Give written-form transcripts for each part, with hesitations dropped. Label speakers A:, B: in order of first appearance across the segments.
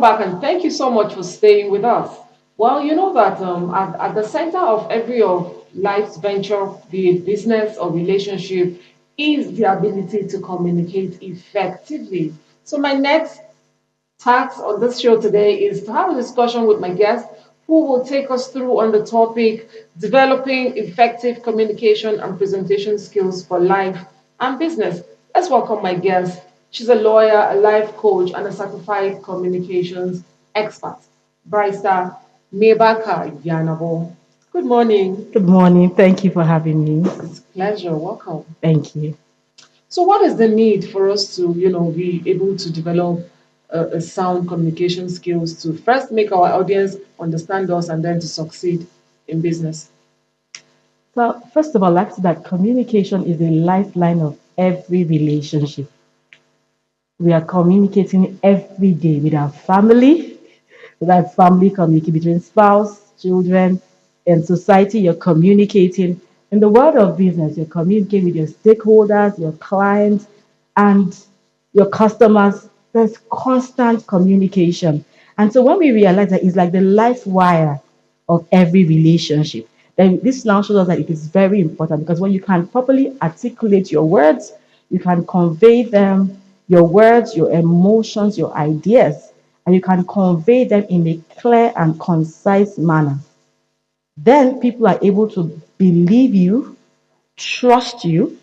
A: back and thank you so much for staying with us. Well, you know that at the center of every of life's venture, be it business or relationship, is the ability to communicate effectively. So my next task on this show today is to have a discussion with my guest who will take us through on the topic developing effective communication and presentation skills for life and business. Let's welcome my guest. She's a lawyer, a life coach, and a certified communications expert, Barrister Mebaka Yanabo. Good morning.
B: Good morning. Thank you for having me.
A: It's a pleasure. Welcome.
B: Thank you.
A: So, what is the need for us to, be able to develop a sound communication skills to first make our audience understand us and then to succeed in business?
B: So, first of all, I'd like to say that communication is a lifeline of every relationship. We are communicating every day with our family, with our family communicating between spouse, children, and society. You're communicating. In the world of business, you're communicating with your stakeholders, your clients, and your customers. There's constant communication. And so when we realize that it's like the life wire of every relationship, then this now shows us that it is very important because when you can properly articulate your words, you can convey them, your words, your emotions, your ideas, and you can convey them in a clear and concise manner. Then people are able to believe you, trust you,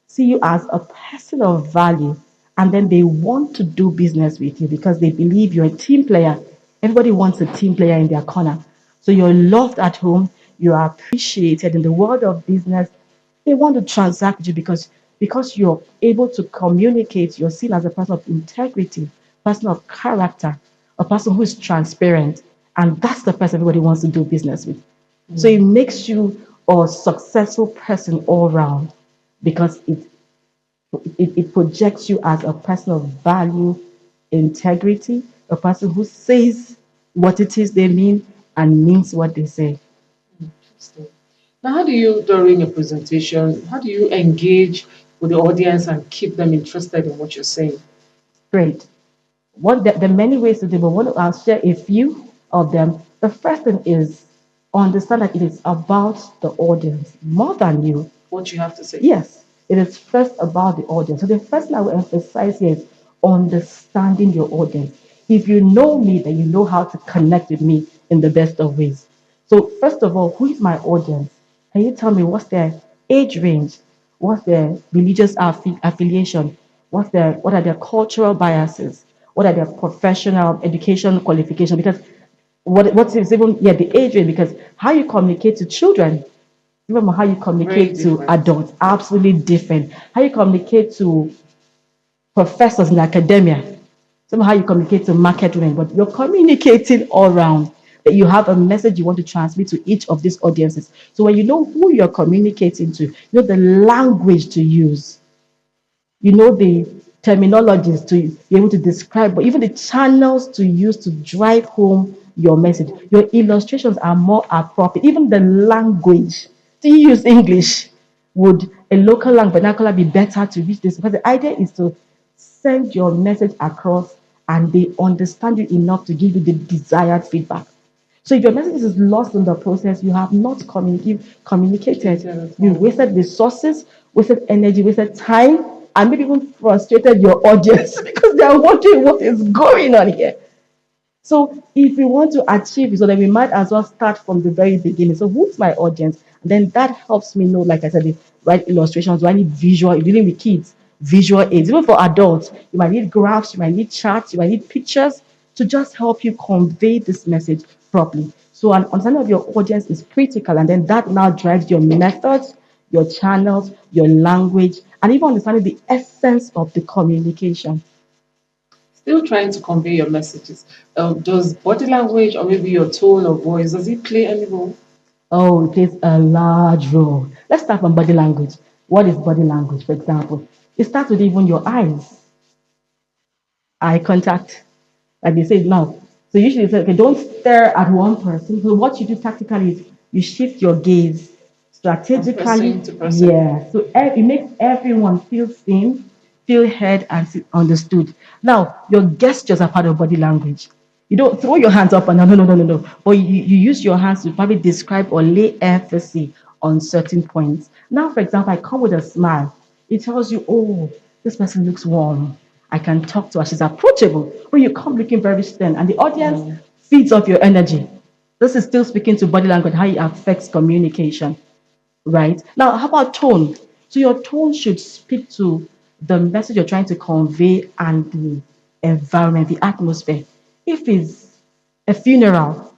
B: see you as a person of value, and then they want to do business with you because they believe you're a team player. Everybody wants a team player in their corner. So you're loved at home, you are appreciated in the world of business. They want to transact with you because you're able to communicate, you're seen as a person of integrity, person of character, a person who is transparent. And that's the person everybody wants to do business with. So it makes you a successful person all round because it projects you as a person of value, integrity, a person who says what it is they mean and means what they say.
A: Interesting. Now, how do you, during a presentation, how do you engage with the audience and keep them interested in what you're saying?
B: Great. There are many ways to do, but I'll share a few of them. The first thing is understand that it is about the audience more than you.
A: What you have to say?
B: Yes, it is first about the audience. So the first thing I will emphasize here is understanding your audience. If you know me, then you know how to connect with me in the best of ways. So first of all, who is my audience? Can you tell me what's their age range? What's their religious affiliation? What are their cultural biases? What are their professional education qualification? Because what is even the age range, because how you communicate to children, remember how you
A: Very
B: communicate to
A: different.
B: adults, absolutely different. How you communicate to professors in academia, somehow you communicate to market women, but you're communicating all around. That you have a message you want to transmit to each of these audiences. So when you know who you're communicating to, you know the language to use, you know the terminologies to be able to describe, but even the channels to use to drive home your message. Your illustrations are more appropriate. Even the language. Do you use English? Would a local language vernacular be better to reach this? Because the idea is to send your message across and they understand you enough to give you the desired feedback. So if your message is lost in the process, you have not communicated. You wasted resources, wasted energy, wasted time, and maybe even frustrated your audience because they are wondering what is going on here. So if we want to achieve it, so then we might as well start from the very beginning. So who's my audience? And then that helps me know, like I said, the right illustrations. Do I need visual? If you're dealing with kids, visual aids. Even for adults, you might need graphs, you might need charts, you might need pictures to just help you convey this message properly. So an understanding of your audience is critical, and then that now drives your methods, your channels, your language, and even understanding the essence of the communication.
A: Still trying to convey your messages. Does body language or maybe your tone of voice, does it play any role?
B: Oh, it plays a large role. Let's start from body language. What is body language, for example? It starts with even your eyes, eye contact, like they say now. So usually it's like, okay, don't stare at one person. So what you do tactically is you shift your gaze
A: From person
B: strategically.
A: to person.
B: Yeah. So it makes everyone feel seen, feel heard, and feel understood. Now, your gestures are part of body language. You don't throw your hands up and down. No, no, no, no, no. But you use your hands to probably describe or lay emphasis on certain points. Now, for example, I come with a smile. It tells you, oh, this person looks warm. I can talk to her. She's approachable. When you come looking very stern, and the audience feeds off your energy. This is still speaking to body language, how it affects communication, right? Now, how about tone? So your tone should speak to the message you're trying to convey and the environment, the atmosphere. If it's a funeral,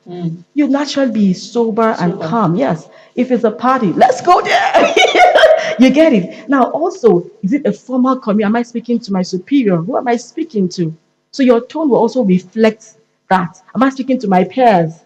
B: you naturally be sober and calm. Yes. If it's a party, let's go there. You get it. Now, also, is it a formal community? Am I speaking to my superior? Who am I speaking to? So your tone will also reflect that. Am I speaking to my peers?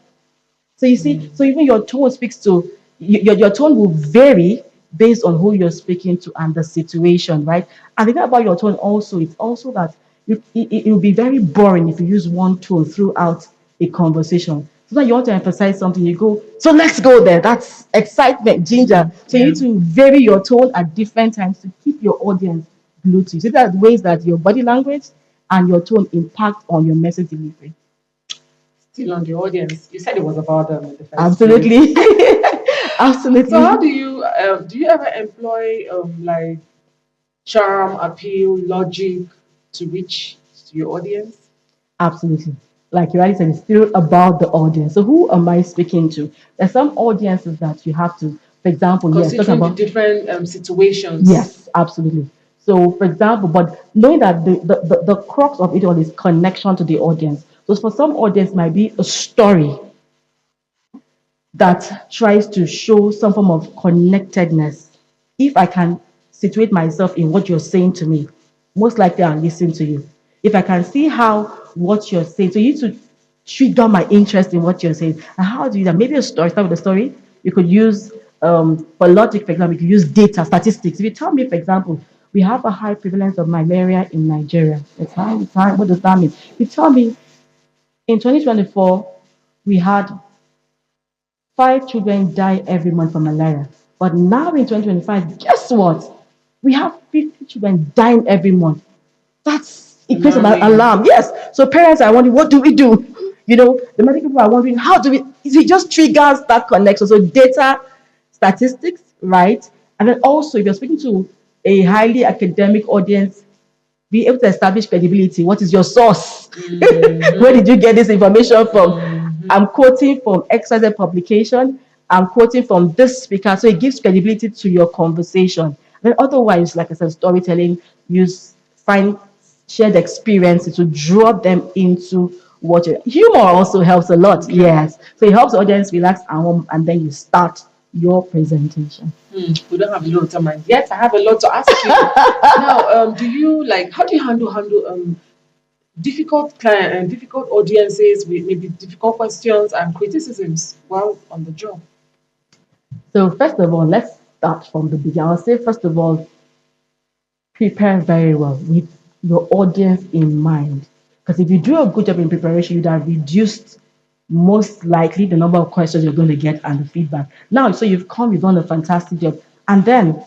B: So you see, so even your tone speaks to your tone will vary based on who you're speaking to and the situation, right? And the thing about your tone also, it's also that it will be very boring if you use one tone throughout a conversation. So now you want to emphasize something, you go, so let's go there. That's excitement, ginger. So you need to vary your tone at different times to keep your audience glued to you. So there are ways that your body language and your tone impact on your message delivery.
A: Still on the audience. You said it was about them in the first place.
B: Absolutely.
A: So how
B: Absolutely.
A: do you ever employ like charm, appeal, logic to reach to your audience?
B: Absolutely. Like you already said, it's still about the audience. So who am I speaking to? There's some audiences that you have to, for example, yes, talking
A: Considering the
B: about,
A: different situations.
B: yes, absolutely. So for example, but knowing that the crux of it all is connection to the audience. So for some audience might be a story that tries to show some form of connectedness. If I can situate myself in what you're saying to me, most likely I'll listen to you. If I can see how what you're saying, so you need to trigger my interest in what you're saying. And how do you do that? Maybe a story, start with a story. You could use, for logic, for example, you could use data, statistics. If you tell me, for example, we have a high prevalence of malaria in Nigeria. It's high. What does that mean? You tell me in 2024, we had 5 children die every month from malaria. But now in 2025, guess what? We have 50 children dying every month. That's it creates an
A: Alarming.
B: alarm. Yes. So parents are wondering, what do we do? You know, the medical people are wondering, how do we? It just triggers that connection. So data, statistics, right? And then also, if you're speaking to a highly academic audience, be able to establish credibility. What is your source? Where did you get this information from? I'm quoting from XYZ publication. I'm quoting from this speaker. So it gives credibility to your conversation. Then otherwise, like I said, storytelling, use find shared experiences to draw them into what you humor also helps a lot.
A: Okay.
B: Yes. So it helps the audience relax and then you start your presentation.
A: We don't have a lot of time, and yet I have a lot to ask you. Now, do you like how do you handle difficult client and difficult audiences with maybe difficult questions and criticisms while on the job?
B: So first of all, let's start from the beginning. I'll say first of all, prepare very well with your audience in mind. Because if you do a good job in preparation, you'd have reduced most likely the number of questions you're going to get and the feedback. Now, so you've done a fantastic job. And then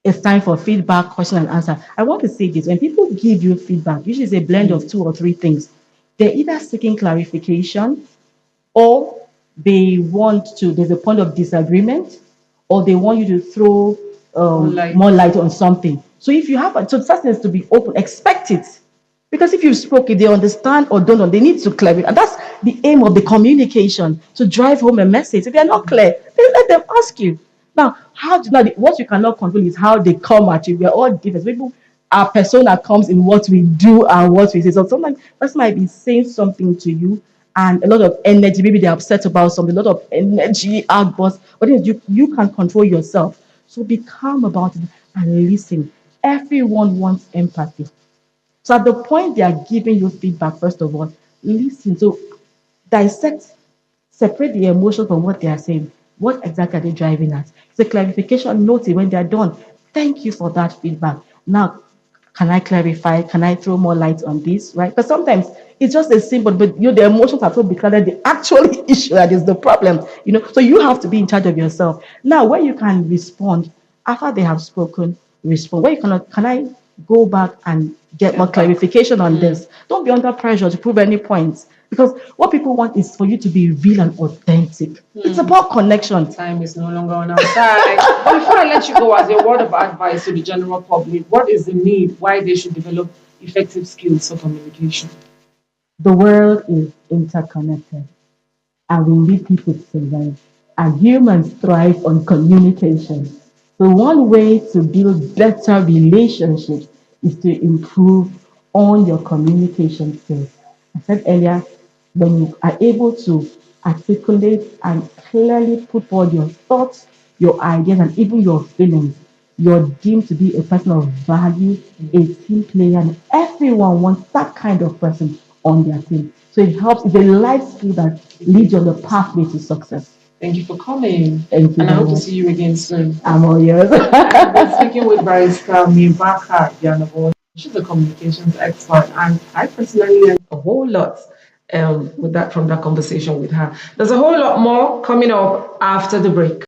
B: it's time for feedback, question and answer. I want to say this when people give you feedback, usually it's a blend of two or three things. They're either seeking clarification or there's a point of disagreement, or they want you to throw
A: Like
B: more light on something. So if you have, so the first thing is to be open, expect it. Because if you spoke, if they understand or don't know, they need to clarify. And that's the aim of the communication, to drive home a message. If they're not clear, then let them ask you. Now, what you cannot control is how they come at you. We're all different. People, our persona comes in what we do and what we say. So sometimes person might be saying something to you and a lot of energy, maybe they're upset about something, a lot of energy, outbursts, but then you can control yourself. So be calm about it and listen. Everyone wants empathy. So at the point they are giving you feedback, first of all, listen. So dissect, separate the emotion from what they are saying. What exactly are they driving at? It's a clarification note when they are done. Thank you for that feedback. Now, can I clarify? Can I throw more light on this? Right? Because sometimes it's just a simple, but the emotions are so beclouded. The actual issue that is the problem. So you have to be in charge of yourself. Now, where you can respond after they have spoken, respond. Where you cannot, can I go back and get more clarification on this. Don't be under pressure to prove any points. Because what people want is for you to be real and authentic. It's about connection.
A: Time is no longer on our side. But before I let you go, as a word of advice to the general public, what is the need? Why they should develop effective skills for communication?
B: The world is interconnected and we need people to survive. And humans thrive on communication. So one way to build better relationships is to improve on your communication skills. I said earlier, when you are able to articulate and clearly put forward your thoughts, your ideas, and even your feelings, you're deemed to be a person of value, a team player, and everyone wants that kind of person on their team. So it helps, it's a life skill that leads you on the pathway to success.
A: Thank you for coming.
B: Thank you.
A: And I hope to
B: much.
A: see you again soon.
B: I'm all yours.
A: I've been speaking with Barrister Mibaka Yanabo. She's a communications expert, and I personally learned a whole lot with that from that conversation with her. There's a whole lot more coming up after the break.